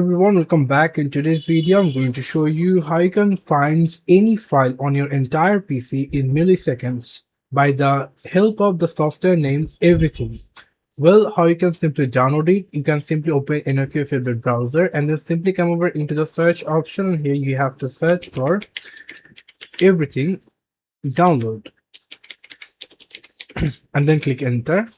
Everyone, welcome back. In today's video I'm going to show you how you can find any file on your entire PC in milliseconds by the help of the software named Everything. Well, how you can simply download it, you can simply open any of your favorite browser and then simply come over into the search option, and here you have to search for Everything download and then click enter,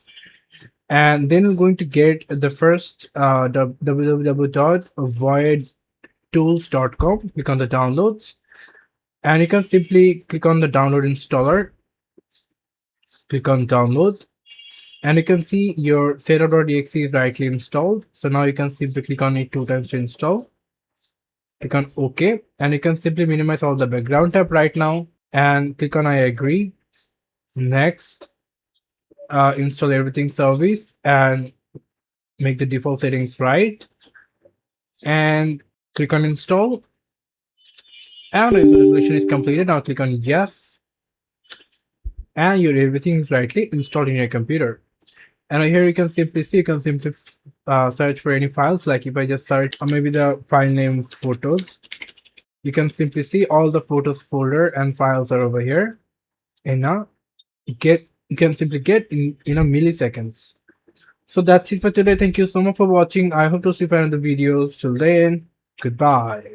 and then we're going to get the first www.voidtools.com. Click on the downloads, and you can simply click on the download installer. Click on download, and you can see your Sera.exe is rightly installed. So now you can simply click on it 2 times to install. Click on OK, and you can simply minimize all the background tab right now and click on I agree. Next, install everything service and make the default settings right, and click on install, and installation is completed. Now click on yes, and your everything is rightly installed in your computer. And here you can simply see, you can simply search for any files. Like if I just search or maybe the file name photos, you can simply see all the photos folder and files are over here. And now you can simply get in a milliseconds. So that's it for today. Thank you so much for watching. I hope to see you in the videos. Till then, goodbye.